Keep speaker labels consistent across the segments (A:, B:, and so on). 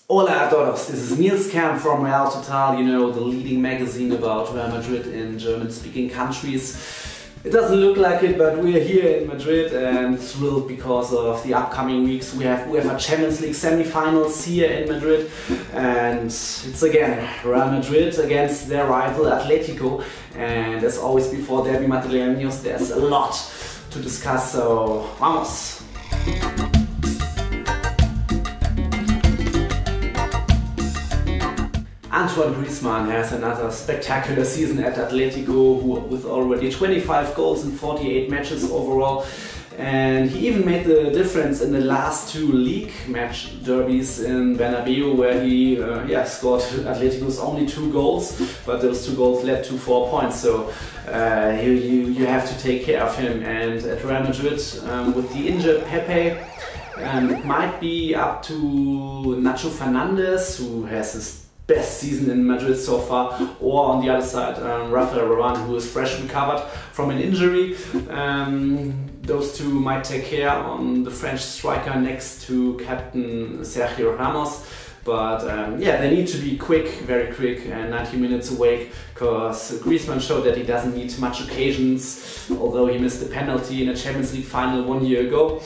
A: Hola a todos, this is Niels Kern from Real Total, you know, the leading magazine about Real Madrid in German-speaking countries. It doesn't look like it, but we're here in Madrid and thrilled because of the upcoming weeks. We have UEFA Champions League semi-finals here in Madrid, and it's again Real Madrid against their rival Atlético. And as always before Derby Madrileños, there's a lot to discuss, so vamos! Antoine Griezmann has another spectacular season at Atlético with already 25 goals in 48 matches overall, and he even made the difference in the last two league match derbies in Bernabeu, where he scored Atlético's only 2 goals, but those 2 goals led to 4 points, so you have to take care of him. And at Real Madrid, with the injured Pepe, it might be up to Nacho Fernandez, who has his best season in Madrid so far, or on the other side Rafael Varane, who is fresh recovered from an injury. Those two might take care on the French striker next to captain Sergio Ramos. But they need to be quick, very quick, and 90 minutes awake, because Griezmann showed that he doesn't need much occasions, although he missed a penalty in a Champions League final 1 year ago.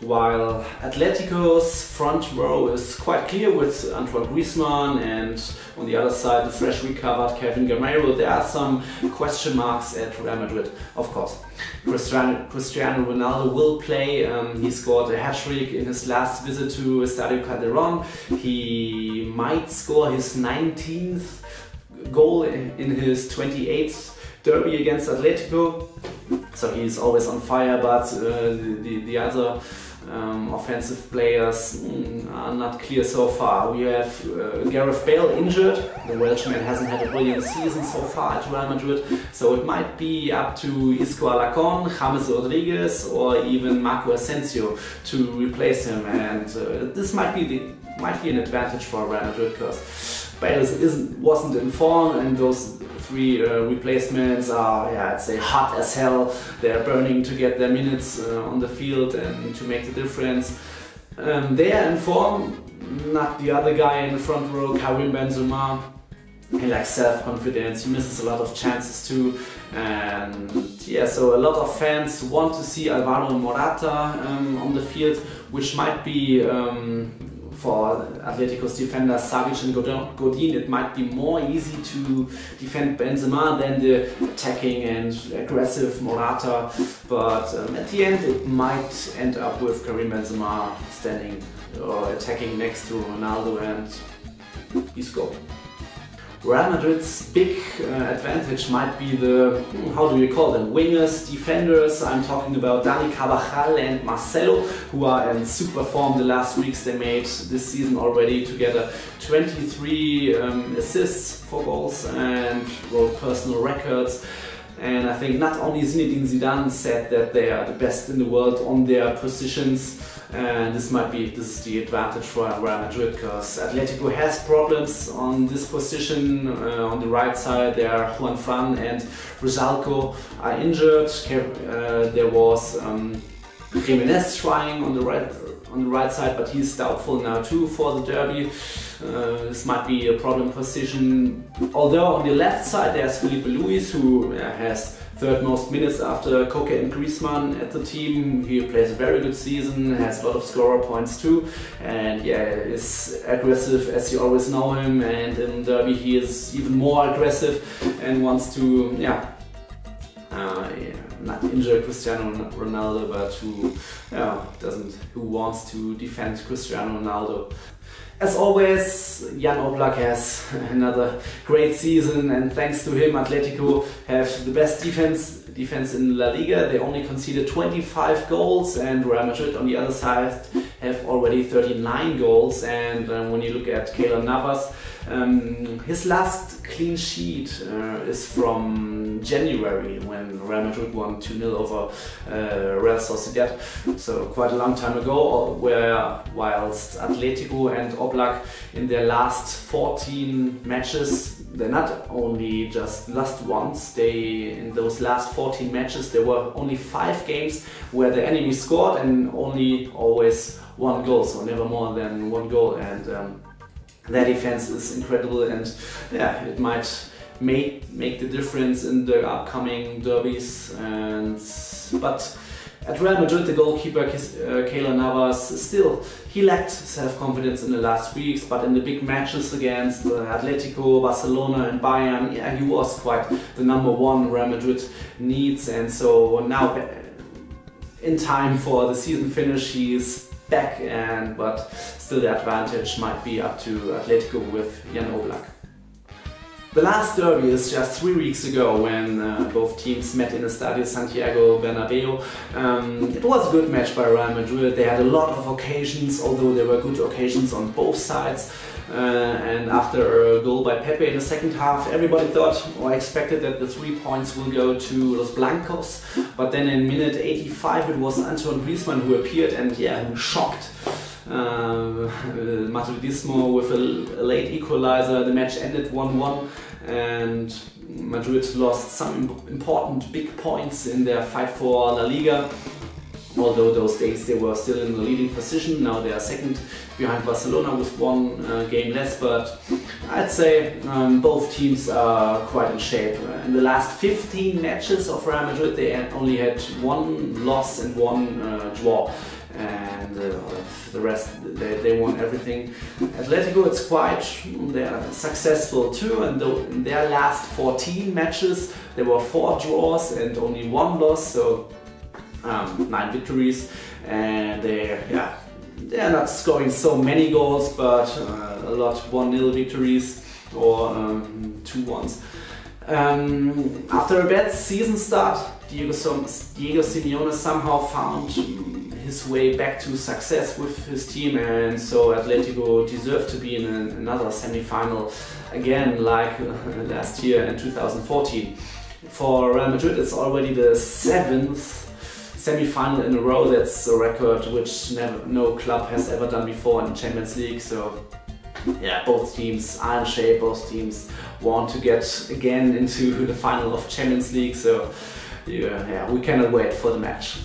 A: While Atlético's front row is quite clear with Antoine Griezmann and on the other side the fresh recovered Kevin Gameiro, there are some question marks at Real Madrid, of course. Cristiano Ronaldo will play. He scored a hat-trick in his last visit to Estadio Calderón. He might score his 19th goal in his 28th derby against Atlético. So he's always on fire, but the other offensive players are not clear so far. We have Gareth Bale injured. The Welshman hasn't had a brilliant season so far at Real Madrid, so it might be up to Isco Alarcón, James Rodriguez, or even Marco Asensio to replace him. And this might be an advantage for Real Madrid, because Bale wasn't in form, and those 3 replacements are, I'd say, hot as hell. They're burning to get their minutes on the field and to make the difference. They are in form, not the other guy in the front row, Karim Benzema. He lacks self-confidence, he misses a lot of chances too, and so a lot of fans want to see Alvaro Morata on the field, which might be for Atlético's defenders Savic and Godin, it might be more easy to defend Benzema than the attacking and aggressive Morata, but at the end it might end up with Karim Benzema standing or attacking next to Ronaldo and Isco. Real Madrid's big advantage might be the, how do you call them, wingers, defenders. I'm talking about Dani Carvajal and Marcelo, who are in super form the last weeks. They made this season already together 23 assists for goals and wrote personal records. And I think not only Zinedine Zidane said that they are the best in the world on their positions, and this is the advantage for Real Madrid, because Atlético has problems on this position. On the right side there are Juan Fran and Rizalco are injured. There was Jimenez trying on the right side, but he's doubtful now too for the derby. This might be a problem position. Although on the left side there's Felipe Luis, who has 3rd most minutes after Koke and Griezmann at the team. He plays a very good season, has a lot of scorer points too, and is aggressive as you always know him, and in derby he is even more aggressive and wants to not injure Cristiano Ronaldo, but who wants to defend Cristiano Ronaldo. As always, Jan Oblak has another great season, and thanks to him Atlético have the best defense in La Liga. They only conceded 25 goals, and Real Madrid on the other side have already 39 goals. And when you look at Keylor Navas, his last clean sheet is from January, when Real Madrid won 2-0 over Real Sociedad, so quite a long time ago, whilst Atlético and Oblak in their last 14 matches, they not only just lost once, in those last 14 matches there were only 5 games where the enemy scored, and only always 1 goal, so never more than 1 goal. And Their defense is incredible, and yeah, it might make the difference in the upcoming derbies. But at Real Madrid, the goalkeeper Keylor Navas he lacked self-confidence in the last weeks, but in the big matches against Atletico, Barcelona and Bayern, yeah, he was quite the #1 Real Madrid needs. And so now, in time for the season finish, he's back, but still the advantage might be up to Atletico with Jan Oblak. The last derby is just 3 weeks ago when both teams met in the Estadio Santiago Bernabeu. It was a good match by Real Madrid. They had a lot of occasions, although there were good occasions on both sides. And after a goal by Pepe in the second half, everybody thought or expected that the 3 points will go to Los Blancos. But then in minute 85 it was Antoine Griezmann who appeared and who shocked Madridismo with a late equalizer. The match ended 1-1 and Madrid lost some important big points in their fight for La Liga. Although those days they were still in the leading position, now they are second behind Barcelona with 1 game less, but I'd say both teams are quite in shape. In the last 15 matches of Real Madrid they only had 1 loss and 1 draw, and the rest they won everything. Atletico, they're successful too, and in their last 14 matches there were 4 draws and only 1 loss, so 9 victories, and they're not scoring so many goals, but a lot 1-0 victories or 2-1s. After a bad season start, Diego Simeone somehow found his way back to success with his team, and so Atletico deserved to be in another semi-final again, like last year in 2014. For Real Madrid, it's already the 7th semi-final in a row. That's a record which no club has ever done before in the Champions League. So yeah, both teams are in shape, both teams want to get again into the final of Champions League, so yeah, we cannot wait for the match.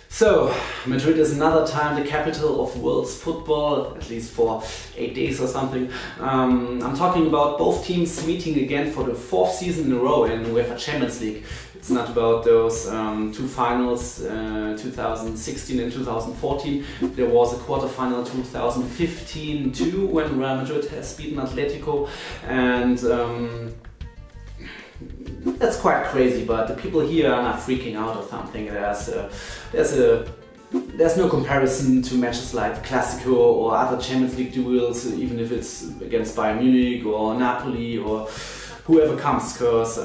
A: So, Madrid is another time the capital of world's football, at least for 8 days or something. I'm talking about both teams meeting again for the 4th season in a row in UEFA Champions League. It's not about those 2 finals, 2016 and 2014. There was a quarterfinal 2015 too, when Real Madrid has beaten Atletico, and that's quite crazy, but the people here are not freaking out or something. There's no comparison to matches like Clasico or other Champions League duels, even if it's against Bayern Munich or Napoli or whoever comes, because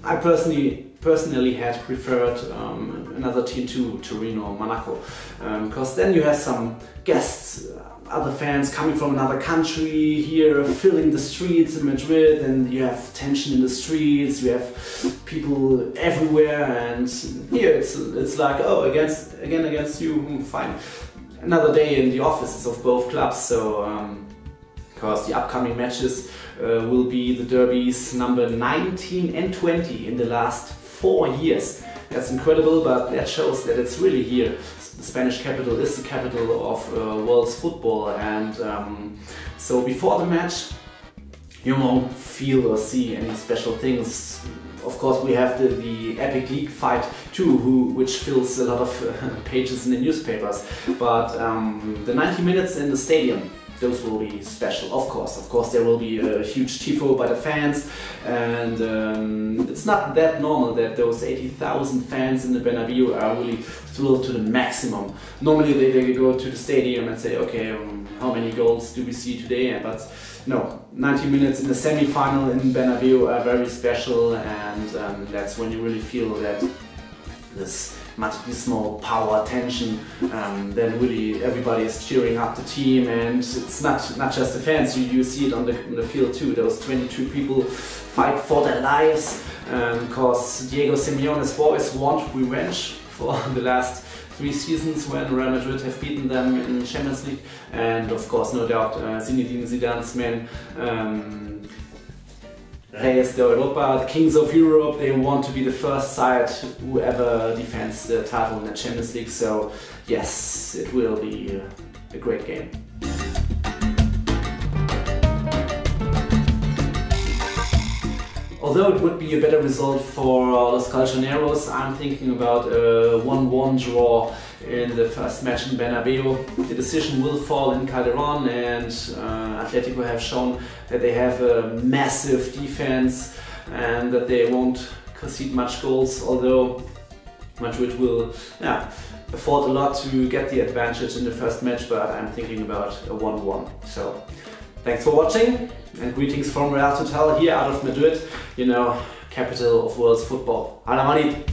A: I personally had preferred another team to Torino, Monaco, because then you have some guests, other fans coming from another country here filling the streets in Madrid, and you have tension in the streets, you have people everywhere, and here it's like, oh, against you, fine. Another day in the offices of both clubs, so because the upcoming matches will be the derbies number 19 and 20 in the last 4 years. That's incredible, but that shows that it's really here. The Spanish capital is the capital of world's football, and so before the match you won't feel or see any special things. Of course, we have the epic league fight too, which fills a lot of pages in the newspapers, but the 90 minutes in the stadium, those will be special, of course. Of course, there will be a huge tifo by the fans, and it's not that normal that those 80,000 fans in the Bernabeu are really thrilled to the maximum. Normally they go to the stadium and say, okay, how many goals do we see today? But no, 90 minutes in the semi-final in Bernabeu are very special, and that's when you really feel that this Madridismo power, tension, then really everybody is cheering up the team, and it's not just the fans, you see it on the field too. Those 22 people fight for their lives, because Diego Simeone's boys want revenge for the last 3 seasons when Real Madrid have beaten them in Champions League, and of course, no doubt, Zinedine Zidane's men Reyes de Europa, the Kings of Europe. They want to be the first side who ever defends the title in the Champions League. So yes, it will be a great game. Although it would be a better result for Los Colchoneros, I'm thinking about a 1-1 draw in the first match in Bernabeu. The decision will fall in Calderon, and Atletico have shown that they have a massive defense and that they won't concede much goals, although Madrid will afford a lot to get the advantage in the first match, but I'm thinking about a 1-1. So thanks for watching, and greetings from Real Total here out of Madrid, you know, capital of world's football. Hala Madrid!